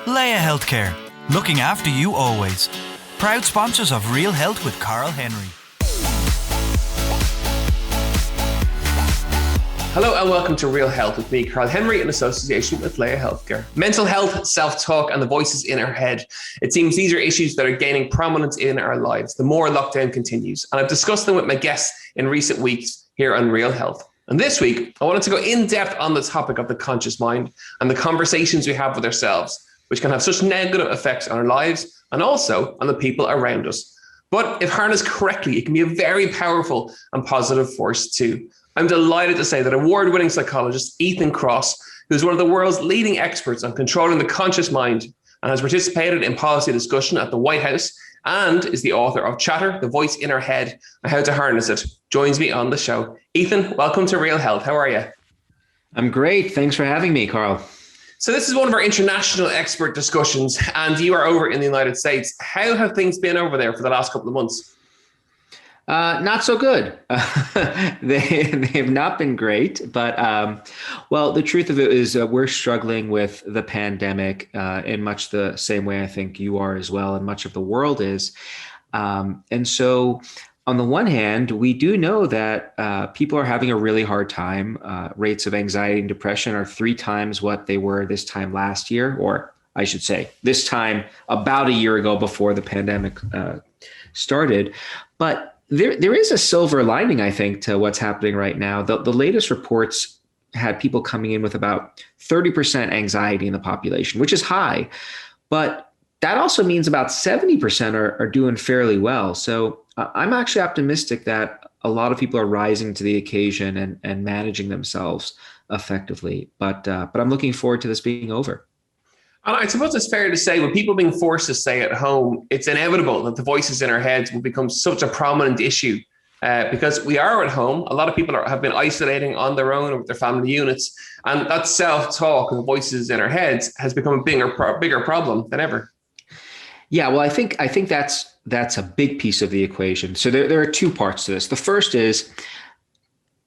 Leia Healthcare, looking after you always. Proud sponsors of Real Health with Karl Henry. Hello and welcome to Real Health with me, Karl Henry, in association with Leia Healthcare. Mental health, self-talk, and the voices in our head. It seems these are issues that are gaining prominence in our lives the more lockdown continues. And I've discussed them with my guests in recent weeks here on Real Health. And this week, I wanted to go in depth on the topic of the conscious mind and the conversations we have with ourselves, which can have such negative effects on our lives and also on the people around us. But if harnessed correctly, it can be a very powerful and positive force too. I'm delighted to say that award-winning psychologist Ethan Kross, who is one of the world's leading experts on controlling the conscious mind and has participated in policy discussion at the White House and is the author of Chatter, The Voice in Our Head and How to Harness It, joins me on the show. Ethan, welcome to Real Health. How are you? I'm great. Thanks for having me, Karl. So this is one of our international expert discussions, and you are over in the United States. How have things been over there for the last couple of months? Not so good. They've not been great, but well, the truth of it is we're struggling with the pandemic in much the same way I think you are as well, and much of the world is. And so on the one hand, we do know that people are having a really hard time. Rates of anxiety and depression are 3 times what they were this time last year, or I should say this time about a year ago before the pandemic started. But there is a silver lining, I think, to what's happening right now. The latest reports had people coming in with about 30% anxiety in the population, which is high. But that also means about 70% are doing fairly well. So I'm actually optimistic that a lot of people are rising to the occasion and managing themselves effectively. But I'm looking forward to this being over. And I suppose it's fair to say, with people being forced to stay at home, it's inevitable that the voices in our heads will become such a prominent issue because we are at home. A lot of people have been isolating on their own or with their family units. And that self-talk and the voices in our heads has become a bigger problem than ever. Yeah, well, I think that's a big piece of the equation. So there are 2 parts to this. The first is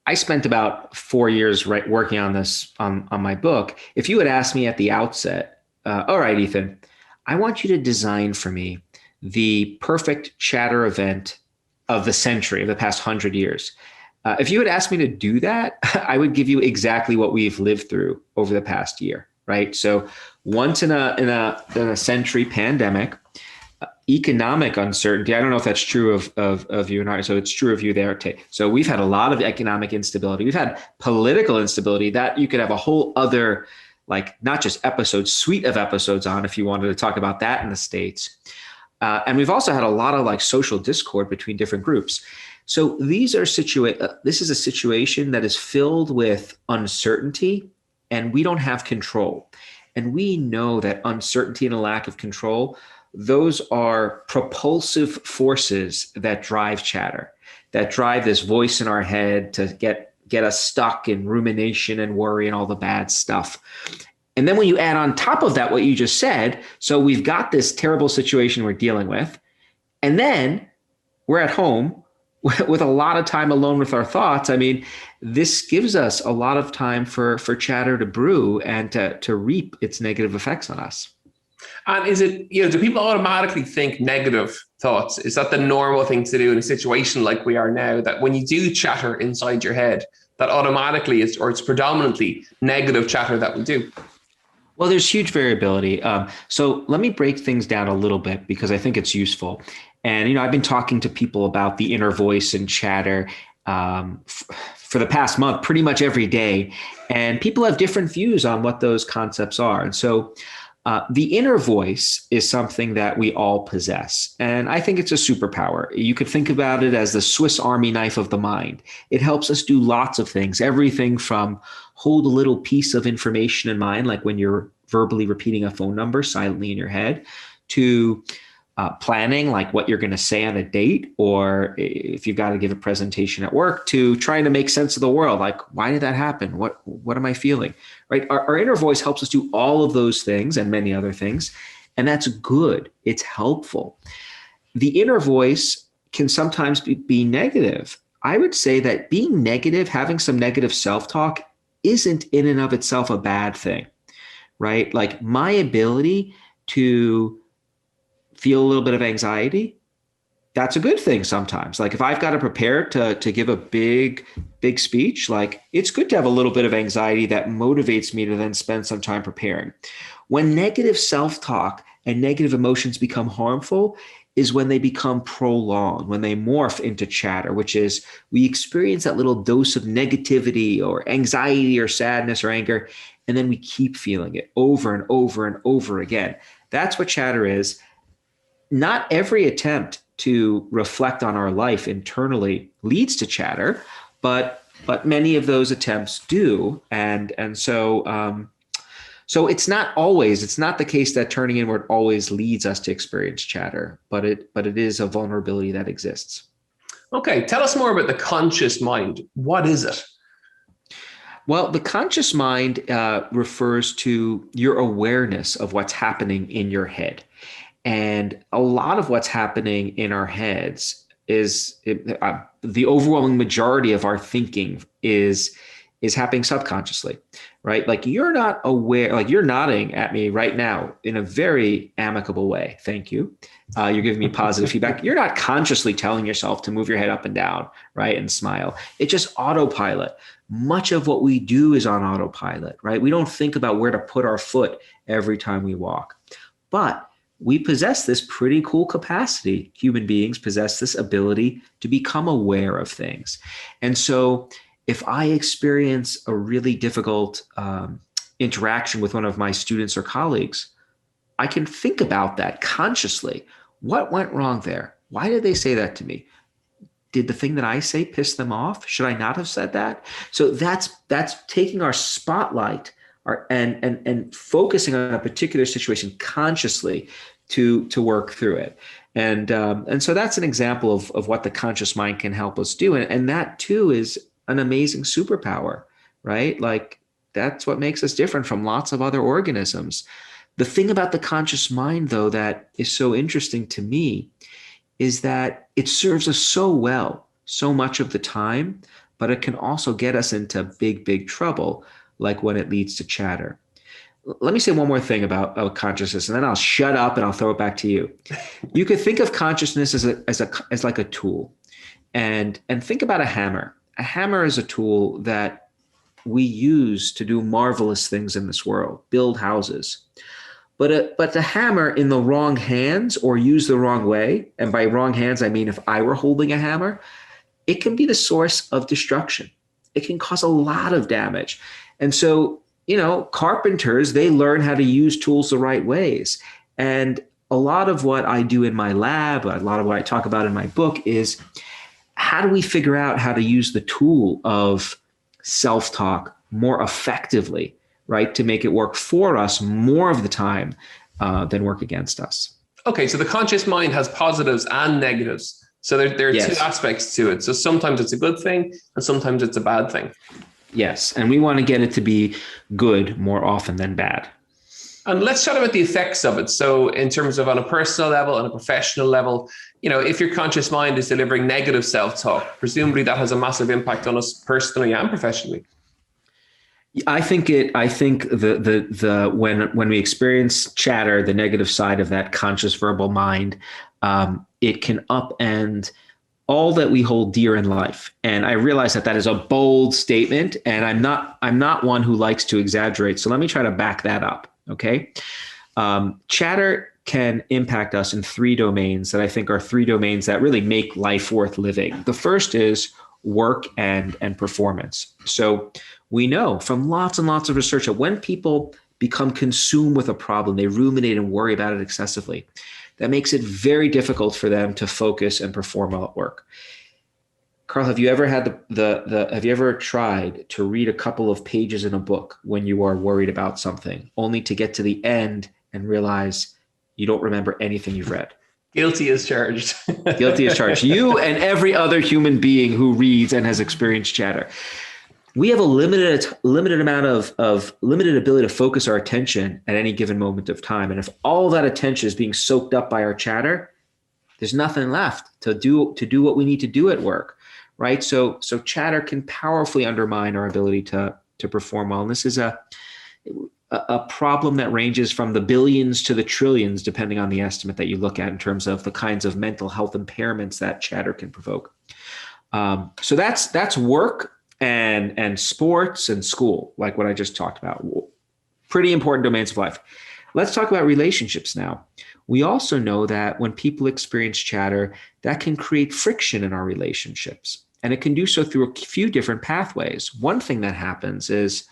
I spent about 4 years working on this on my book. If you had asked me at the outset, all right, Ethan, I want you to design for me the perfect chatter event of the century, of the past 100 years. If you had asked me to do that, I would give you exactly what we've lived through over the past year, right? So once in a century pandemic, economic uncertainty. I don't know if that's true of you and I. So it's true of you there, Tay. So we've had a lot of economic instability. We've had political instability that you could have a whole other, like not just episodes, suite of episodes on if you wanted to talk about that in the States. And we've also had a lot of like social discord between different groups. So this is a situation that is filled with uncertainty and we don't have control. And we know that uncertainty and a lack of control, those are propulsive forces that drive chatter, that drive this voice in our head to get us stuck in rumination and worry and all the bad stuff. And then when you add on top of that what you just said, so we've got this terrible situation we're dealing with, and then we're at home with a lot of time alone with our thoughts. I mean, this gives us a lot of time for chatter to brew and to reap its negative effects on us. And is it, do people automatically think negative thoughts? Is that the normal thing to do in a situation like we are now, that when you do chatter inside your head, that automatically it's predominantly negative chatter that we do? Well, there's huge variability. So let me break things down a little bit because I think it's useful. And, I've been talking to people about the inner voice and chatter for the past month, pretty much every day. And people have different views on what those concepts are. And so the inner voice is something that we all possess. And I think it's a superpower. You could think about it as the Swiss Army knife of the mind. It helps us do lots of things, everything from hold a little piece of information in mind, like when you're verbally repeating a phone number silently in your head, to planning, like what you're going to say on a date, or if you've got to give a presentation at work, to trying to make sense of the world. Like, why did that happen? What am I feeling? Right? Our inner voice helps us do all of those things and many other things. And that's good. It's helpful. The inner voice can sometimes be negative. I would say that being negative, having some negative self-talk isn't in and of itself a bad thing, right? Like my ability to feel a little bit of anxiety, that's a good thing sometimes. Like if I've got to prepare to give a big speech, like it's good to have a little bit of anxiety that motivates me to then spend some time preparing. When negative self-talk and negative emotions become harmful is when they become prolonged, when they morph into chatter, which is we experience that little dose of negativity or anxiety or sadness or anger, and then we keep feeling it over and over and over again. That's what chatter is. Not every attempt to reflect on our life internally leads to chatter, but many of those attempts do. And so it's not the case that turning inward always leads us to experience chatter, but it is a vulnerability that exists. Okay, tell us more about the conscious mind. What is it? Well, the conscious mind refers to your awareness of what's happening in your head. And a lot of what's happening in our heads is the overwhelming majority of our thinking is happening subconsciously, right? Like you're not aware, like you're nodding at me right now in a very amicable way. Thank you. You're giving me positive feedback. You're not consciously telling yourself to move your head up and down, right? And smile. It's just autopilot. Much of what we do is on autopilot, right? We don't think about where to put our foot every time we walk. But we possess this pretty cool capacity. Human beings possess this ability to become aware of things. And so if I experience a really difficult interaction with one of my students or colleagues, I can think about that consciously. What went wrong there? Why did they say that to me? Did the thing that I say piss them off? Should I not have said that? So that's taking our spotlight and focusing on a particular situation consciously to work through it. And so that's an example of what the conscious mind can help us do. And that too is an amazing superpower, right? Like that's what makes us different from lots of other organisms. The thing about the conscious mind, though, that is so interesting to me is that it serves us so well, so much of the time, but it can also get us into big trouble, like when it leads to chatter. Let me say one more thing about consciousness, and then I'll shut up and I'll throw it back to you. You could think of consciousness as like a tool, and think about a hammer. A hammer is a tool that we use to do marvelous things in this world, build houses. But the hammer in the wrong hands or used the wrong way, and by wrong hands I mean if I were holding a hammer, it can be the source of destruction. It can cause a lot of damage. And so carpenters, they learn how to use tools the right ways. And a lot of what I do in my lab, a lot of what I talk about in my book is how do we figure out how to use the tool of self-talk more effectively, right? To make it work for us more of the time than work against us. Okay, so the conscious mind has positives and negatives. So there are two aspects to it. So sometimes it's a good thing and sometimes it's a bad thing. Yes, and we want to get it to be good more often than bad. And let's chat about the effects of it. So in terms of on a personal level and a professional level, if your conscious mind is delivering negative self-talk, presumably that has a massive impact on us personally and professionally. I think when we experience chatter, the negative side of that conscious verbal mind, it can upend all that we hold dear in life. And I realize that is a bold statement, and I'm not one who likes to exaggerate. So let me try to back that up. Okay. Chatter can impact us in three domains that I think are three domains that really make life worth living. The first is work and performance. So we know from lots and lots of research that when people become consumed with a problem, they ruminate and worry about it excessively. That makes it very difficult for them to focus and perform well at work. Karl, have you ever had have you ever tried to read a couple of pages in a book when you are worried about something, only to get to the end and realize you don't remember anything you've read? Guilty as charged. Guilty as charged. You and every other human being who reads and has experienced chatter. We have a limited amount of limited ability to focus our attention at any given moment of time. And if all that attention is being soaked up by our chatter, there's nothing left to do what we need to do at work, right? So chatter can powerfully undermine our ability to perform well. And this is a problem that ranges from the billions to the trillions, depending on the estimate that you look at in terms of the kinds of mental health impairments that chatter can provoke. So that's work and sports and school, like what I just talked about. Pretty important domains of life. Let's talk about relationships now. We also know that when people experience chatter, that can create friction in our relationships. And it can do so through a few different pathways. One thing that happens is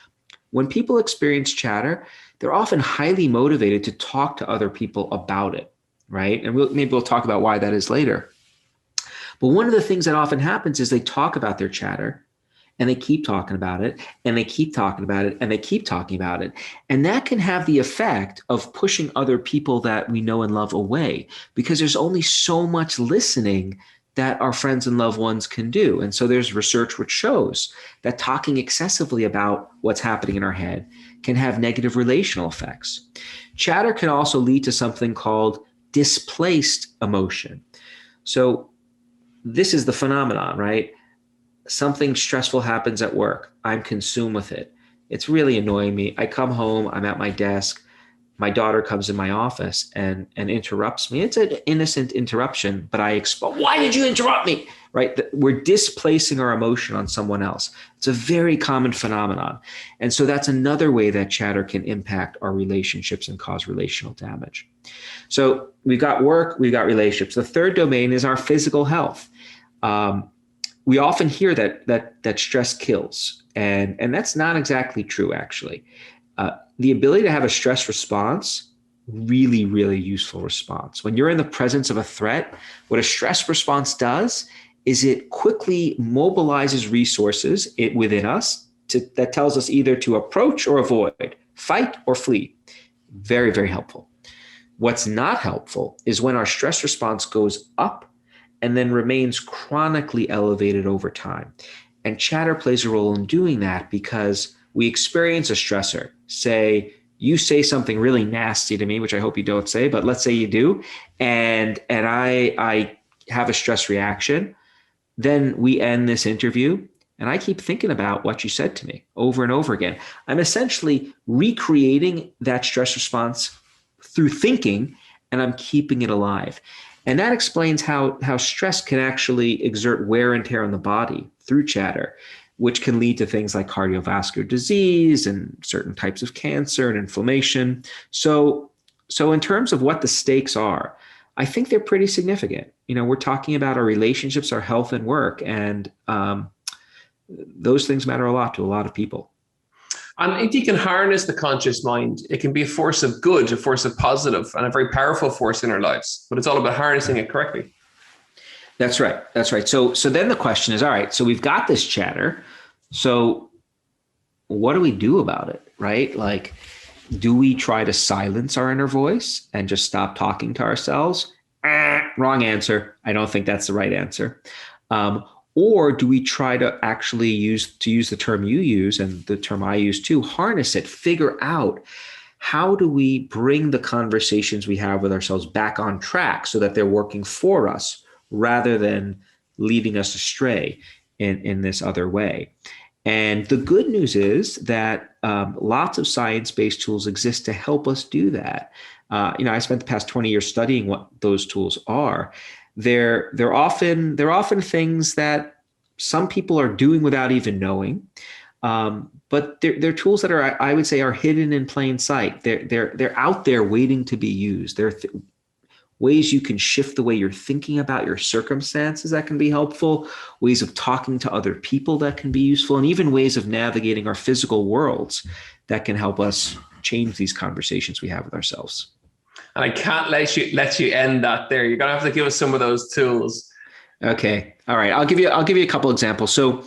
when people experience chatter, they're often highly motivated to talk to other people about it, right? And maybe we'll talk about why that is later. But one of the things that often happens is they talk about their chatter and they keep talking about it and they keep talking about it and they keep talking about it. And that can have the effect of pushing other people that we know and love away, because there's only so much listening that our friends and loved ones can do. And so there's research which shows that talking excessively about what's happening in our head can have negative relational effects. Chatter can also lead to something called displaced emotion. So this is the phenomenon, right? Something stressful happens at work. I'm consumed with it. It's really annoying me. I come home, I'm at my desk. My daughter comes in my office and interrupts me. It's an innocent interruption, but why did you interrupt me? Right? We're displacing our emotion on someone else. It's a very common phenomenon. And so that's another way that chatter can impact our relationships and cause relational damage. So we've got work, we've got relationships. The third domain is our physical health. We often hear that stress kills, and that's not exactly true, actually. The ability to have a stress response, really, really useful response. When you're in the presence of a threat, what a stress response does is it quickly mobilizes resources within us that tells us either to approach or avoid, fight or flee. Very, very helpful. What's not helpful is when our stress response goes up and then remains chronically elevated over time. And chatter plays a role in doing that because we experience a stressor. Say, you say something really nasty to me, which I hope you don't say, but let's say you do, and I have a stress reaction. Then we end this interview, and I keep thinking about what you said to me over and over again. I'm essentially recreating that stress response through thinking, and I'm keeping it alive. And that explains how stress can actually exert wear and tear on the body through chatter, which can lead to things like cardiovascular disease and certain types of cancer and inflammation. So in terms of what the stakes are, I think they're pretty significant. We're talking about our relationships, our health and work, and those things matter a lot to a lot of people. And if you can harness the conscious mind, it can be a force of good, a force of positive, and a very powerful force in our lives. But it's all about harnessing it correctly. That's right. That's right. So then the question is, all right, so we've got this chatter. So what do we do about it, right? Like, do we try to silence our inner voice and just stop talking to ourselves? Wrong answer. I don't think that's the right answer. Or do we try to actually use the term you use and the term I use too, harness it, figure out how do we bring the conversations we have with ourselves back on track so that they're working for us rather than leading us astray in this other way. And the good news is that lots of science-based tools exist to help us do that. I spent the past 20 years studying what those tools are. They're often things that some people are doing without even knowing, but they're tools that I would say are hidden in plain sight. They're out there waiting to be used. They're ways you can shift the way you're thinking about your circumstances that can be helpful, ways of talking to other people that can be useful, and even ways of navigating our physical worlds that can help us change these conversations we have with ourselves. And I can't let you end that there. You're gonna have to give us some of those tools. Okay. All right. I'll give you a couple examples. So,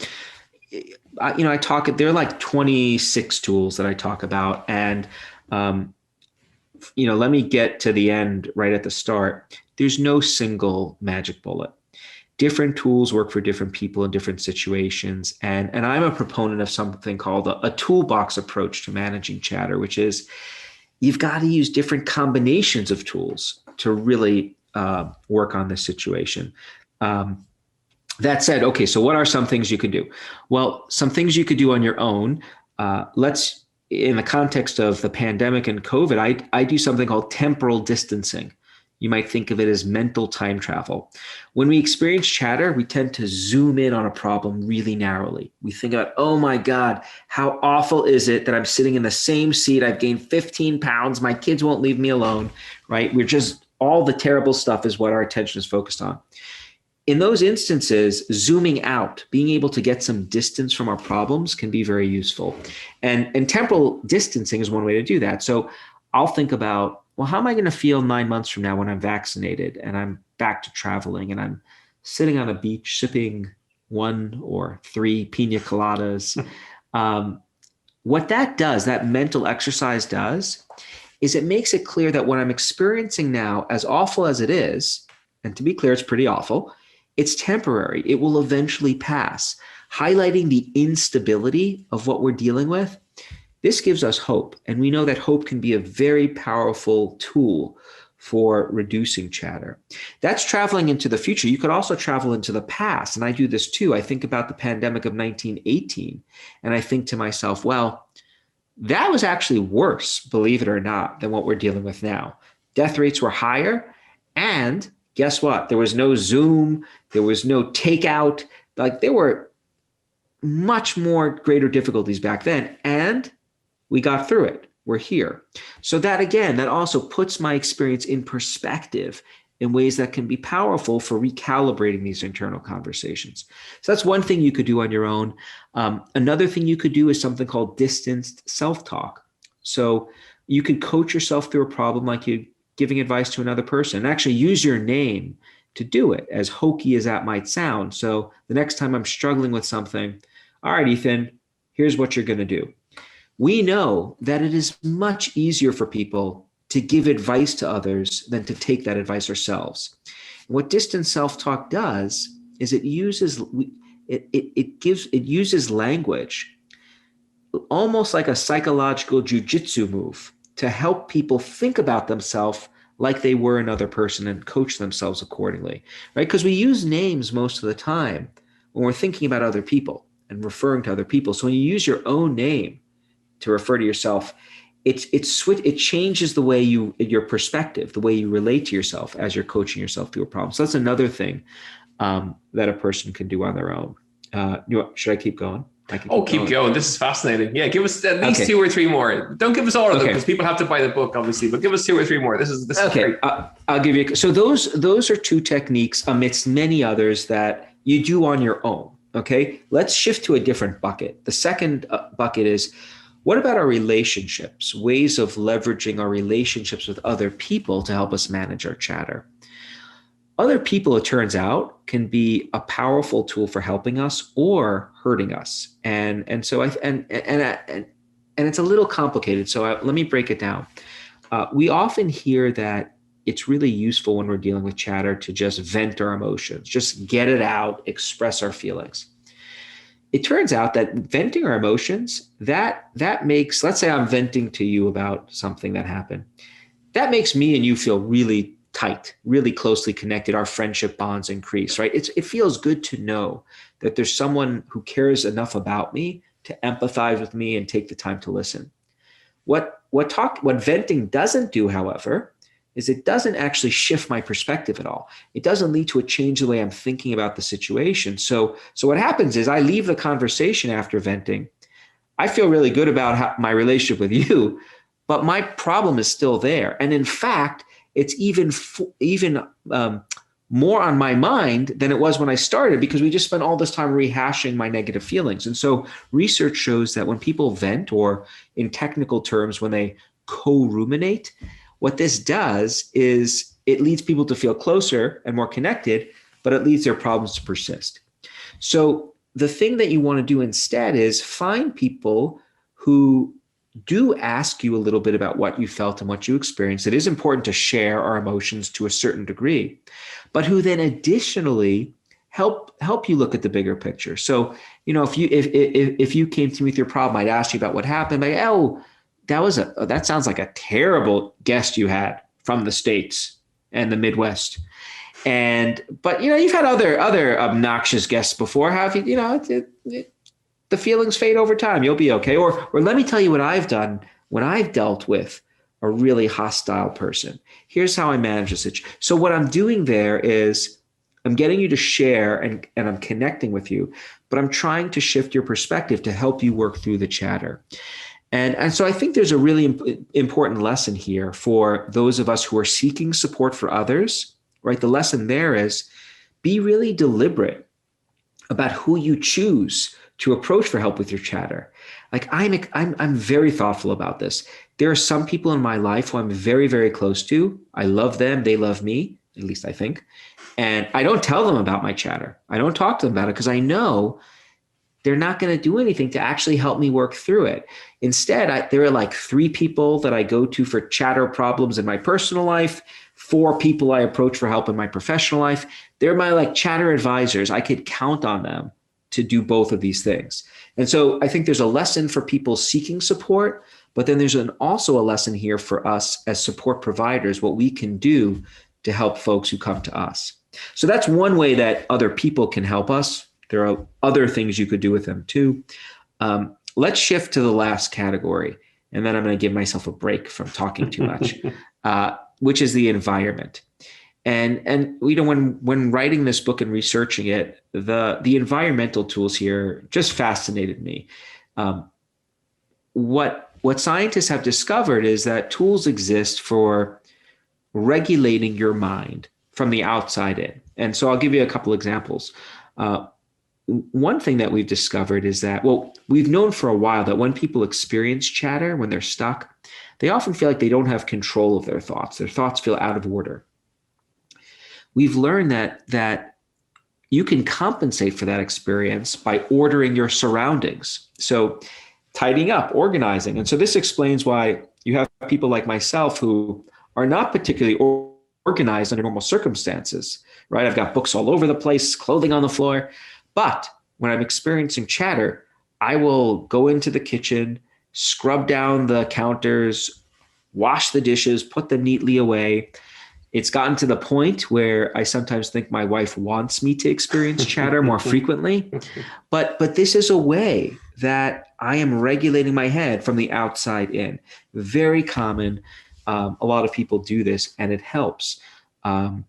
I talk, there are like 26 tools that I talk about, and let me get to the end right at the start. There's no single magic bullet. Different tools work for different people in different situations. And I'm a proponent of something called a toolbox approach to managing chatter, which is you've got to use different combinations of tools to really work on this situation. That said, okay, so what are some things you could do? Well, some things you could do on your own. Let's in the context of the pandemic and COVID, I do something called temporal distancing. You might think of it as mental time travel. When we experience chatter, we tend to zoom in on a problem really narrowly. We think about, oh my God, how awful is it that I'm sitting in the same seat? I've gained 15 pounds. My kids won't leave me alone, right? All the terrible stuff is what our attention is focused on. In those instances, zooming out, being able to get some distance from our problems can be very useful. And temporal distancing is one way to do that. So I'll think about, well, how am I going to feel 9 months from now when I'm vaccinated and I'm back to traveling and I'm sitting on a beach sipping 1 or 3 pina coladas? What that does, that mental exercise does, is it makes it clear that what I'm experiencing now, as awful as it is, and to be clear, it's pretty awful, it's temporary. It will eventually pass. Highlighting the instability of what we're dealing with, this gives us hope. And we know that hope can be a very powerful tool for reducing chatter. That's traveling into the future. You could also travel into the past. And I do this too. I think about the pandemic of 1918. And I think to myself, well, that was actually worse, believe it or not, than what we're dealing with now. Death rates were higher. And guess what? There was no Zoom. There was no takeout. Like, there were much more greater difficulties back then. And we got through it. We're here. So that, again, that also puts my experience in perspective in ways that can be powerful for recalibrating these internal conversations. So that's one thing you could do on your own. Another thing you could do is something called distanced self-talk. So you could coach yourself through a problem like you giving advice to another person, and actually use your name to do it, as hokey as that might sound. So the next time I'm struggling with something, all right, Ethan, here's what you're going to do. We know that it is much easier for people to give advice to others than to take that advice ourselves. And what distant self-talk does is it uses language almost like a psychological jujitsu move to help people think about themselves like they were another person and coach themselves accordingly, right? Because we use names most of the time when we're thinking about other people and referring to other people. So when you use your own name to refer to yourself, it changes the way your perspective, the way you relate to yourself as you're coaching yourself through a problem. So that's another thing that a person can do on their own. Should I keep going? Keep going. This is fascinating. Yeah, give us at least 2 or 3 more. Don't give us all of them because people have to buy the book, obviously. But give us 2 or 3 more. This is great. I'll give you. So those are 2 techniques amidst many others that you do on your own. Okay, let's shift to a different bucket. The second bucket is, what about our relationships? Ways of leveraging our relationships with other people to help us manage our chatter. Other people, it turns out, can be a powerful tool for helping us or hurting us. And so it's a little complicated. So let me break it down. We often hear that it's really useful when we're dealing with chatter to just vent our emotions, just get it out, express our feelings. It turns out that venting our emotions, that makes, let's say I'm venting to you about something that happened. That makes me and you feel really tight, really closely connected. Our friendship bonds increase, right? It feels good to know that there's someone who cares enough about me to empathize with me and take the time to listen. What venting doesn't do, however, is it doesn't actually shift my perspective at all. It doesn't lead to a change in the way I'm thinking about the situation. So what happens is I leave the conversation after venting. I feel really good about my relationship with you, but my problem is still there. And in fact, it's even more on my mind than it was when I started, because we just spent all this time rehashing my negative feelings. And so research shows that when people vent, or in technical terms, when they co-ruminate, what this does is it leads people to feel closer and more connected, but it leads their problems to persist. So the thing that you want to do instead is find people who do ask you a little bit about what you felt and what you experienced. It is important to share our emotions to a certain degree, but who then additionally help you look at the bigger picture. So, if you came to me with your problem, I'd ask you about what happened. Like, that sounds like a terrible guest you had from the States and the Midwest. But you've had other obnoxious guests before, have you? the feelings fade over time. You'll be okay. Or let me tell you what I've done when I've dealt with a really hostile person. Here's how I manage the situation. So what I'm doing there is I'm getting you to share and I'm connecting with you, but I'm trying to shift your perspective to help you work through the chatter. And so I think there's a really important lesson here for those of us who are seeking support for others, right? The lesson there is be really deliberate about who you choose to approach for help with your chatter. Like I'm very thoughtful about this. There are some people in my life who I'm very, very close to. I love them. They love me, at least I think. And I don't tell them about my chatter. I don't talk to them about it because I know they're not going to do anything to actually help me work through it. Instead, there are like 3 people that I go to for chatter problems in my personal life, 4 people I approach for help in my professional life. They're my like chatter advisors. I could count on them to do both of these things. And so I think there's a lesson for people seeking support, but then there's also a lesson here for us as support providers, what we can do to help folks who come to us. So that's one way that other people can help us. There are other things you could do with them too. Let's shift to the last category, and then I'm going to give myself a break from talking too much, which is the environment. And you know, when writing this book and researching it, the environmental tools here just fascinated me. What scientists have discovered is that tools exist for regulating your mind from the outside in. And so I'll give you a couple examples. One thing that we've discovered is that, well, we've known for a while that when people experience chatter, when they're stuck, they often feel like they don't have control of their thoughts. Their thoughts feel out of order. We've learned that you can compensate for that experience by ordering your surroundings. So tidying up, organizing. And so this explains why you have people like myself who are not particularly organized under normal circumstances, right? I've got books all over the place, clothing on the floor. But when I'm experiencing chatter, I will go into the kitchen, scrub down the counters, wash the dishes, put them neatly away. It's gotten to the point where I sometimes think my wife wants me to experience chatter more frequently. But this is a way that I am regulating my head from the outside in. Very common. A lot of people do this, and it helps. One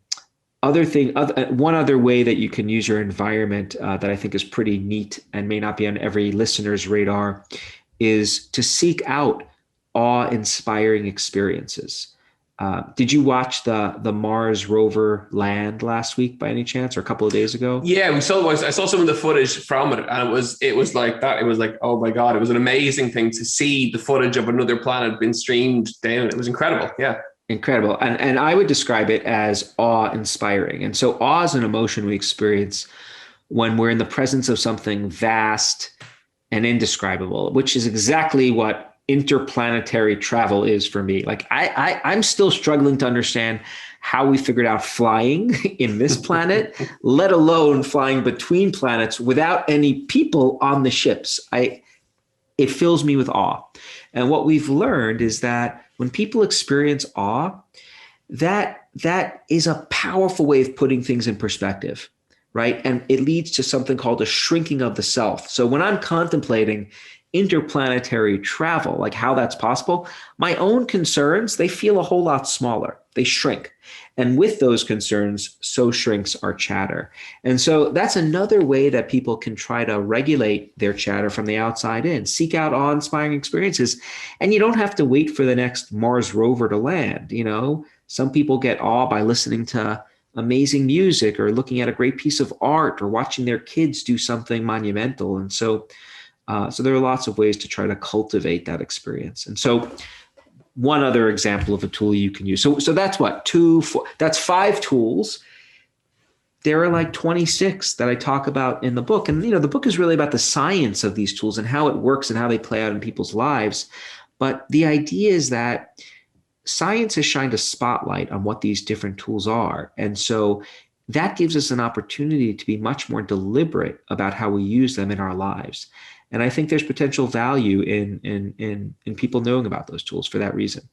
other way that you can use your environment that I think is pretty neat and may not be on every listener's radar is to seek out awe-inspiring experiences. Did you watch the Mars rover land last week by any chance, or a couple of days ago? Yeah, I saw some of the footage from it, and it was like that. It was like, oh my God, it was an amazing thing to see the footage of another planet being streamed down. It was incredible. Yeah. Incredible. And I would describe it as awe-inspiring. And so awe is an emotion we experience when we're in the presence of something vast and indescribable, which is exactly what interplanetary travel is for me. Like I'm still struggling to understand how we figured out flying in this planet, let alone flying between planets without any people on the ships. It fills me with awe. And what we've learned is that when people experience awe, that is a powerful way of putting things in perspective, right? And it leads to something called a shrinking of the self. So when I'm contemplating interplanetary travel, like how that's possible, my own concerns, they feel a whole lot smaller. They shrink. And with those concerns, so shrinks our chatter. And so that's another way that people can try to regulate their chatter from the outside in. Seek out awe-inspiring experiences. And you don't have to wait for the next Mars rover to land. You know, some people get awe by listening to amazing music or looking at a great piece of art or watching their kids do something monumental. And so there are lots of ways to try to cultivate that experience. And so one other example of a tool you can use. So that's what, that's 5 tools. There are like 26 that I talk about in the book. And, you know, the book is really about the science of these tools and how it works and how they play out in people's lives. But the idea is that science has shined a spotlight on what these different tools are. And so that gives us an opportunity to be much more deliberate about how we use them in our lives. And I think there's potential value in people knowing about those tools for that reason.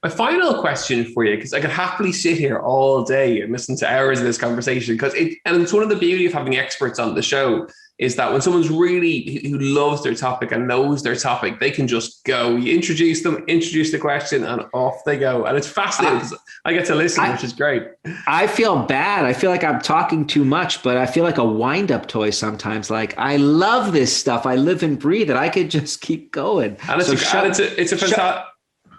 My final question for you, because I could happily sit here all day and listen to hours of this conversation, and it's one of the beauty of having experts on the show is that when someone's really who loves their topic and knows their topic, they can just go. You introduce them, introduce the question, and off they go. And it's fascinating because I get to listen, which is great. I feel bad. I feel like I'm talking too much, but I feel like a wind-up toy sometimes. Like, I love this stuff. I live and breathe it. I could just keep going. And it's a fantastic.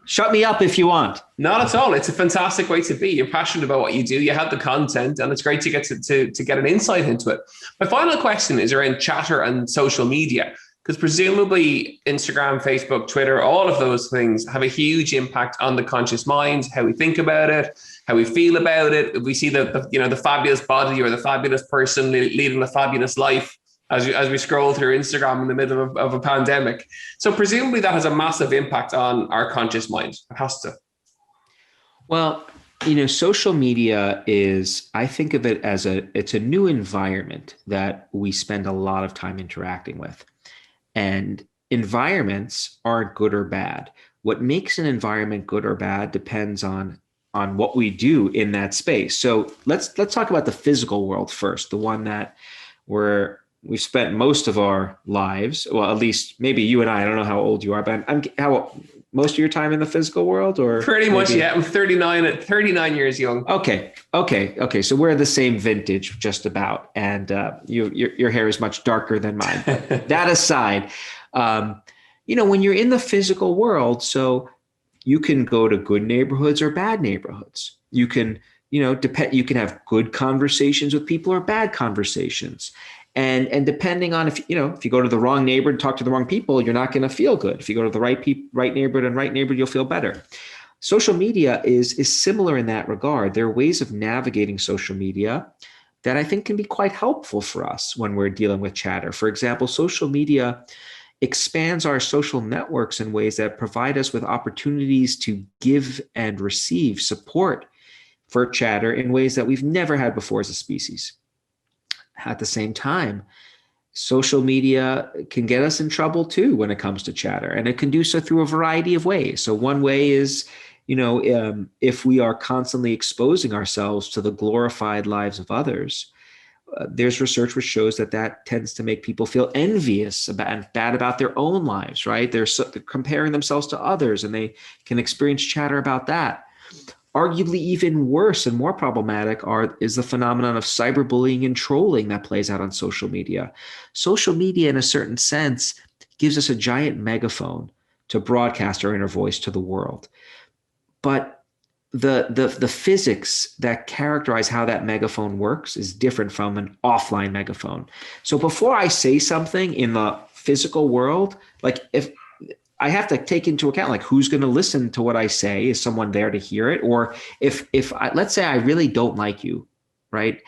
Shut me up if you want. Not at all. It's a fantastic way to be. You're passionate about what you do. You have the content, and it's great to get to get an insight into it. My final question is around chatter and social media, because presumably Instagram, Facebook, Twitter, all of those things have a huge impact on the conscious mind, how we think about it, how we feel about it. If we see the fabulous body or the fabulous person leading a fabulous life, as we scroll through Instagram in the middle of a pandemic. So presumably that has a massive impact on our conscious mind. It has to. Well, social media I think of it as it's a new environment that we spend a lot of time interacting with. And environments aren't good or bad. What makes an environment good or bad depends on what we do in that space. So let's talk about the physical world first, the one that we've spent most of our lives, well, at least maybe you and I don't know how old you are, but how most of your time in the physical world, or pretty much, yeah. I'm 39 years young. Okay. So we're the same vintage, just about, and your hair is much darker than mine. But that aside, when you're in the physical world, so you can go to good neighborhoods or bad neighborhoods. You can, you can have good conversations with people or bad conversations. And depending on if you go to the wrong neighborhood and talk to the wrong people, you're not going to feel good. If you go to the right neighborhood and right neighborhood, you'll feel better. Social media is similar in that regard. There are ways of navigating social media that I think can be quite helpful for us when we're dealing with chatter. For example, social media expands our social networks in ways that provide us with opportunities to give and receive support for chatter in ways that we've never had before as a species. At the same time, social media can get us in trouble too when it comes to chatter, and it can do so through a variety of ways. So one way is, if we are constantly exposing ourselves to the glorified lives of others, there's research which shows that tends to make people feel envious and bad about their own lives, right? They're comparing themselves to others, and they can experience chatter about that. Arguably even worse and more problematic is the phenomenon of cyberbullying and trolling that plays out on social media. Social media, in a certain sense, gives us a giant megaphone to broadcast our inner voice to the world. But the physics that characterize how that megaphone works is different from an offline megaphone. So before I say something in the physical world, like if I have to take into account, like, who's going to listen to what I say? Is someone there to hear it? Or if let's say I really don't like you, right?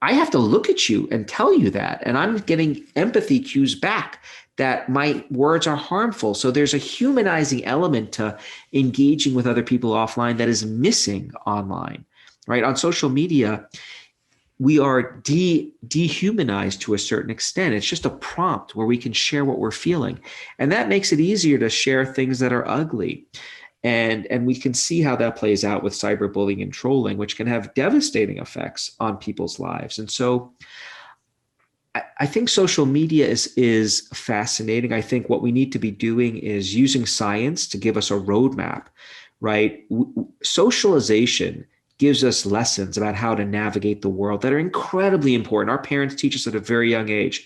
I have to look at you and tell you that. And I'm getting empathy cues back that my words are harmful. So there's a humanizing element to engaging with other people offline that is missing online, right? On social media, we are dehumanized to a certain extent. It's just a prompt where we can share what we're feeling. And that makes it easier to share things that are ugly. And we can see how that plays out with cyberbullying and trolling, which can have devastating effects on people's lives. And so I think social media is fascinating. I think what we need to be doing is using science to give us a roadmap, right? Socialization gives us lessons about how to navigate the world that are incredibly important. Our parents teach us at a very young age.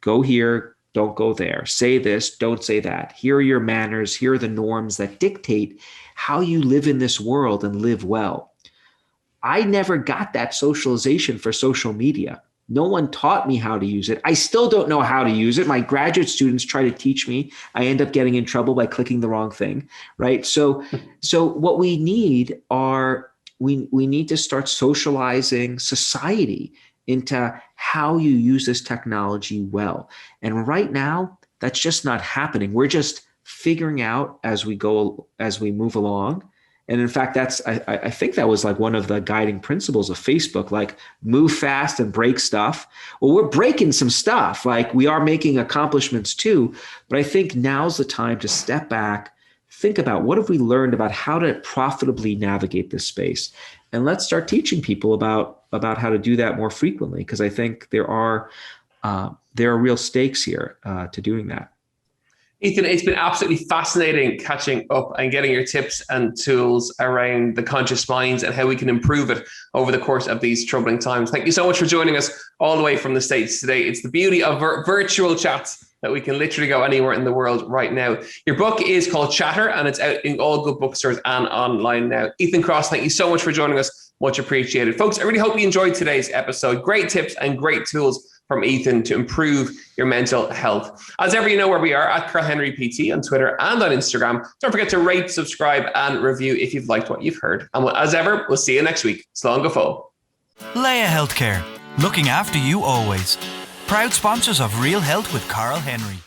Go here, don't go there. Say this, don't say that. Here are your manners. Here are the norms that dictate how you live in this world and live well. I never got that socialization for social media. No one taught me how to use it. I still don't know how to use it. My graduate students try to teach me. I end up getting in trouble by clicking the wrong thing, right? So what we need are we need to start socializing society into how you use this technology well. And right now, that's just not happening. We're just figuring out as we move along. And in fact, I think that was like one of the guiding principles of Facebook, like move fast and break stuff. Well, we're breaking some stuff. Like, we are making accomplishments too, but I think now's the time to step back, think about what have we learned about how to profitably navigate this space, and let's start teaching people about how to do that more frequently, because I think there are real stakes here to doing that. Ethan, it's been absolutely fascinating catching up and getting your tips and tools around the conscious minds and how we can improve it over the course of these troubling times. Thank you so much for joining us all the way from the States today. It's the beauty of virtual chats that we can literally go anywhere in the world right now. Your book is called Chatter, and it's out in all good bookstores and online now. Ethan Kross, thank you so much for joining us. Much appreciated. Folks, I really hope you enjoyed today's episode. Great tips and great tools from Ethan to improve your mental health. As ever, you know where we are, at Karl Henry PT on Twitter and on Instagram. Don't forget to rate, subscribe, and review if you've liked what you've heard. And as ever, we'll see you next week. Slán go fóill. Leia Healthcare, looking after you always. Proud sponsors of Real Health with Karl Henry.